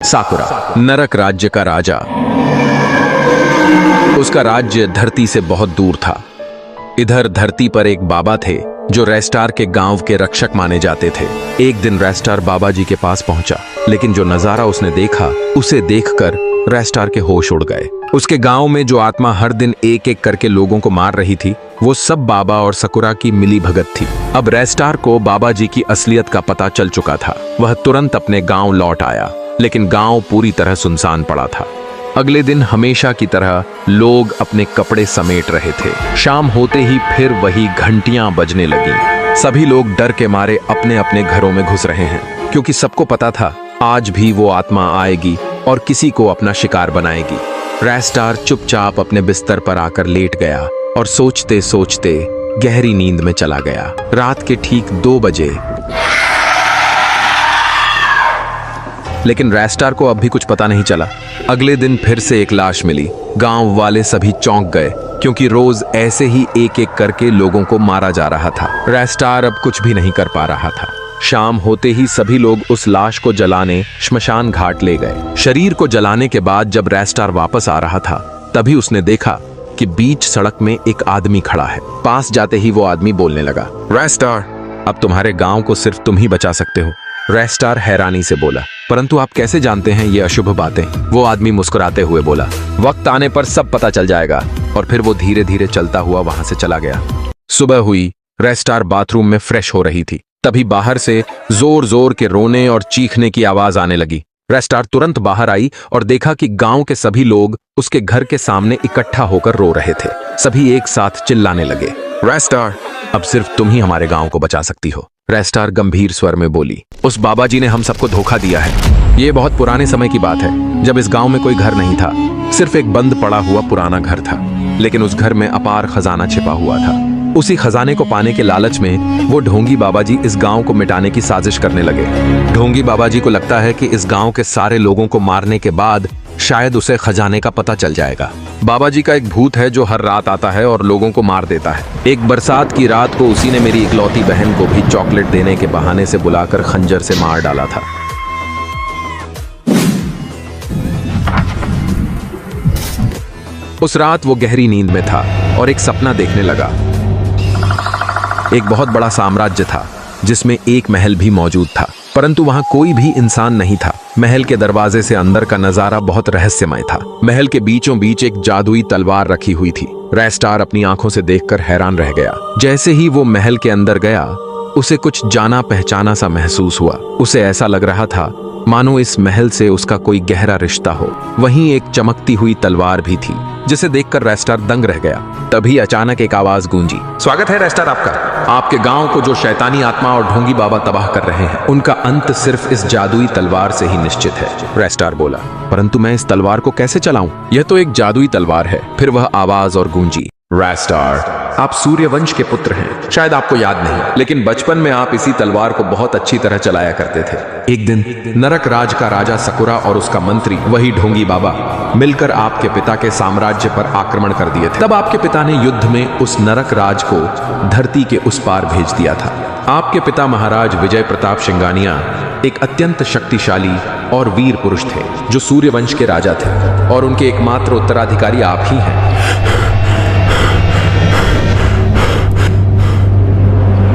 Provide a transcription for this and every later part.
साकुरा नरक राज्य का राजा। उसका राज्य धरती से बहुत दूर था। इधर धरती पर एक बाबा थे जो रेस्टार के गांव के रक्षक माने जाते थे। एक दिन रेस्टार बाबा जी के पास पहुंचा, लेकिन जो नजारा उसने देखा उसे देखकर रेस्टार के होश उड़ गए। उसके गांव में जो आत्मा हर दिन एक एक करके लोगों को मार रही थी, वो सब बाबा और सकुरा की मिली भगत थी। अब रेस्टार को बाबा जी की असलियत का पता चल चुका था। वह तुरंत अपने गांव लौट आया, लेकिन गांव पूरी तरह सुनसान पड़ा था। अगले दिन हमेशा की तरह लोग अपने कपड़े समेट रहे थे। शाम होते ही फिर वही घंटियां बजने लगी। सभी लोग डर के मारे अपने अपने घरों में घुस रहे हैं, क्योंकि सबको पता था आज भी वो आत्मा आएगी और किसी को अपना शिकार बनाएगी। रेस्टार चुपचाप अपने बिस्तर पर आकर लेट गया और सोचते सोचते गहरी नींद में चला गया। रात के ठीक 2 बजे, लेकिन रेस्टार को अब भी कुछ पता नहीं चला। अगले दिन फिर से एक लाश मिली। गांव वाले सभी चौंक गए, क्योंकि रोज ऐसे ही एक एक करके लोगों को मारा जा रहा था। रेस्टार अब कुछ भी नहीं कर पा रहा था। शाम होते ही सभी लोग उस लाश को जलाने श्मशान घाट ले गए। शरीर को जलाने के बाद जब रेस्टार वापस आ रहा था, तभी उसने देखा कि बीच सड़क में एक आदमी खड़ा है। पास जाते ही वो आदमी बोलने लगा, रेस्टार, अब तुम्हारे गांव को सिर्फ तुम ही बचा सकते हो। रेस्टार हैरानी से बोला, परंतु आप कैसे जानते हैं ये अशुभ बातें? वो आदमी मुस्कुराते हुए बोला, वक्त आने पर सब पता चल जाएगा। और फिर वो धीरे धीरे चलता हुआ वहां से चला गया। सुबह हुई। रेस्टार बाथरूम में फ्रेश हो रही थी। तभी बाहर से जोर जोर के रोने और चीखने की आवाज आने लगी। रेस्टार तुरंत बाहर आई और देखा कि गांव के सभी लोग उसके घर के सामने इकट्ठा होकर रो रहे थे। सभी एक साथ चिल्लाने लगे, रेस्टार, अब सिर्फ तुम ही हमारे गांव को बचा सकती हो। रेस्टार गंभीर स्वर में बोली, उस बाबा जी ने हम सबको धोखा दिया है। ये बहुत पुराने समय की बात है, जब इस गांव में कोई घर नहीं था, सिर्फ एक बंद पड़ा हुआ पुराना घर था। लेकिन उस घर में अपार खजाना छिपा हुआ था। उसी खजाने को पाने के लालच में वो ढोंगी बाबा जी इस गांव को मिटाने की साजिश करने लगे। ढोंगी बाबा जी को लगता है कि इस गांव के सारे लोगों को मारने के बाद शायद उसे खजाने का पता चल जाएगा। बाबा जी का एक भूत है जो हर रात आता है और लोगों को मार देता है। एक बरसात की रात को उसी ने मेरी इकलौती बहन को भी चॉकलेट देने के बहाने से बुलाकर खंजर से मार डाला था। उस रात वो गहरी नींद में था और एक सपना देखने लगा। एक बहुत बड़ा साम्राज्य था जिसमें एक महल भी मौजूद था, परंतु वहां कोई भी इंसान नहीं था। महल के दरवाजे से अंदर का नजारा बहुत रहस्यमय था। महल के बीचों बीच एक जादुई तलवार रखी हुई थी। रेस्टार अपनी आंखों से देखकर हैरान रह गया। जैसे ही वो महल के अंदर गया, उसे कुछ जाना पहचाना सा महसूस हुआ। उसे ऐसा लग रहा था मानो इस महल से उसका कोई गहरा रिश्ता हो। वहीं एक चमकती हुई तलवार भी थी, जिसे देखकर रेस्टार दंग रह गया। तभी अचानक एक आवाज गूंजी, स्वागत है रेस्टार आपका। आपके गांव को जो शैतानी आत्मा और ढोंगी बाबा तबाह कर रहे हैं, उनका अंत सिर्फ इस जादुई तलवार से ही निश्चित है। रेस्टार बोला, परंतु मैं इस तलवार को कैसे चलाऊं? यह तो एक जादुई तलवार है। फिर वह आवाज और गूंजी, रेस्टार, आप सूर्यवंश के पुत्र हैं। शायद आपको याद नहीं, लेकिन बचपन में आप इसी तलवार को बहुत अच्छी तरह चलाया करते थे। एक दिन नरक राज का राजा सकुरा और उसका मंत्री, वही ढोंगी बाबा, मिलकर आपके पिता के साम्राज्य पर आक्रमण कर दिए थे। तब आपके पिता ने युद्ध में उस नरक राज को धरती के उस पार भेज दिया था। आपके पिता महाराज विजय प्रताप सिंगानिया एक अत्यंत शक्तिशाली और वीर पुरुष थे, जो सूर्यवंश के राजा थे, और उनके एकमात्र उत्तराधिकारी आप ही हैं।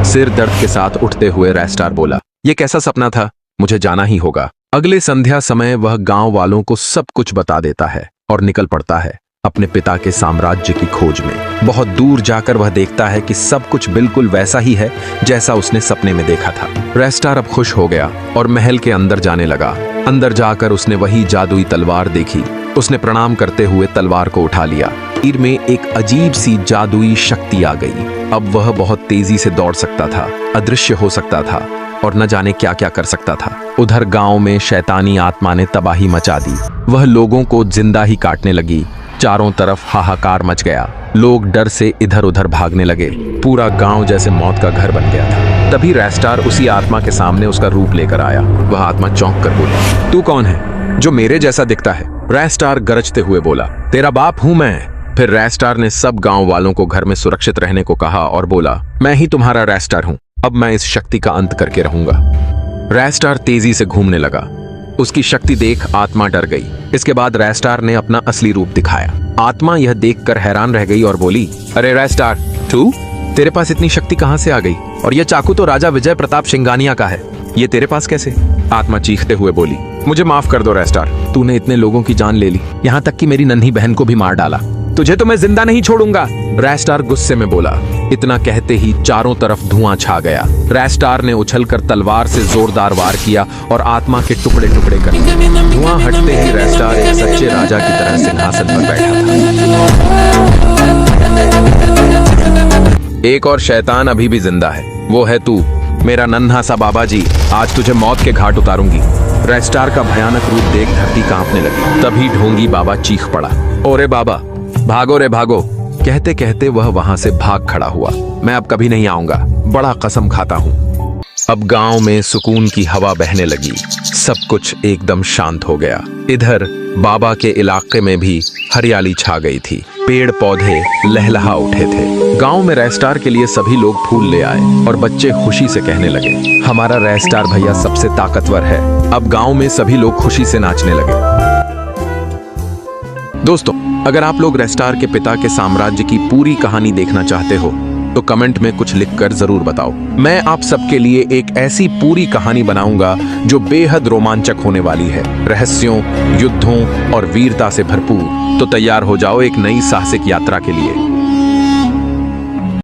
सिर दर्द के साथ उठते हुए रेस्टार बोला, यह कैसा सपना था? मुझे जाना ही होगा। अगले संध्या समय वह गांव वालों को सब कुछ बता देता है और निकल पड़ता है अपने पिता के साम्राज्य की खोज में। बहुत दूर जाकर वह देखता है कि सब कुछ बिल्कुल वैसा ही है जैसा उसने सपने में देखा था। रेस्टार अब खुश हो गया और महल के अंदर जाने लगा। अंदर जाकर उसने वही जादुई तलवार देखी। उसने प्रणाम करते हुए तलवार को उठा लिया। तीर में एक अजीब सी जादुई शक्ति आ गई। अब वह बहुत तेजी से दौड़ सकता था, अदृश्य हो सकता था और न जाने क्या क्या कर सकता था। उधर गांव में शैतानी आत्मा ने तबाही मचा दी। वह लोगों को जिंदा ही काटने लगी। चारों तरफ हाहाकार मच गया। लोग डर से इधर उधर भागने लगे। पूरा गांव जैसे मौत का घर बन गया था। तभी रेस्टार उसी आत्मा के सामने उसका रूप लेकर आया। वह आत्मा चौंक कर बोली, तू कौन है जो मेरे जैसा दिखता है? रेस्टार गरजते हुए बोला, तेरा बाप हूं मैं। फिर रेस्टार ने सब गांव वालों को घर में सुरक्षित रहने को कहा और बोला, मैं ही तुम्हारा रेस्टार हूं। अब मैं इस शक्ति का अंत करके रहूंगा। रेस्टार तेजी से घूमने लगा। उसकी शक्ति देख आत्मा डर गई। इसके बाद रेस्टार ने अपना असली रूप दिखाया। आत्मा यह देखकर हैरान रह गई और बोली, अरे रेस्टार, तू? तेरे पास इतनी शक्ति कहां से आ गई? और यह चाकू तो राजा विजय प्रताप सिंगानिया का है, ये तेरे पास कैसे? आत्मा चीखते हुए बोली, मुझे माफ कर दो रेस्टार, तूने इतने लोगों की जान ले ली, यहाँ तक कि मेरी नन्ही बहन को भी मार डाला। तुझे तो मैं जिंदा नहीं छोड़ूंगा, रेस्टार गुस्से में बोला। इतना कहते ही चारों तरफ धुआं छा गया। रेस्टार ने उछलकर तलवार से जोरदार वार किया और आत्मा के टुकड़े टुकड़े कर दिए। धुआं हटते ही रेस्टार एक सच्चे राजा की तरह सिंहासन पर बैठा था। एक और शैतान अभी भी जिंदा है, वो है तू, मेरा नन्हा सा बाबा जी। आज तुझे मौत के घाट उतारूंगी। रेस्टार का भयानक रूप देख धरती कांपने लगी। तभी ढोंगी बाबा चीख पड़ा, ओरे बाबा, भागो रे भागो। कहते कहते वह वहां से भाग खड़ा हुआ। मैं अब कभी नहीं आऊंगा, बड़ा कसम खाता हूं। अब गांव में सुकून की हवा बहने लगी। सब कुछ एकदम शांत हो गया। इधर बाबा के इलाके में भी हरियाली छा गई थी। पेड़ पौधे लहलहा उठे थे। गांव में रेस्टार के लिए सभी लोग फूल ले आए और बच्चे खुशी से कहने लगे, हमारा रेस्टार भैया सबसे ताकतवर है। अब गांव में सभी लोग खुशी से नाचने लगे। दोस्तों, अगर आप लोग रेस्टार के पिता के साम्राज्य की पूरी कहानी देखना चाहते हो तो कमेंट में कुछ लिखकर जरूर बताओ। मैं आप सबके लिए एक ऐसी पूरी कहानी बनाऊंगा जो बेहद रोमांचक होने वाली है, रहस्यों, युद्धों और वीरता से भरपूर। तो तैयार हो जाओ एक नई साहसिक यात्रा के लिए।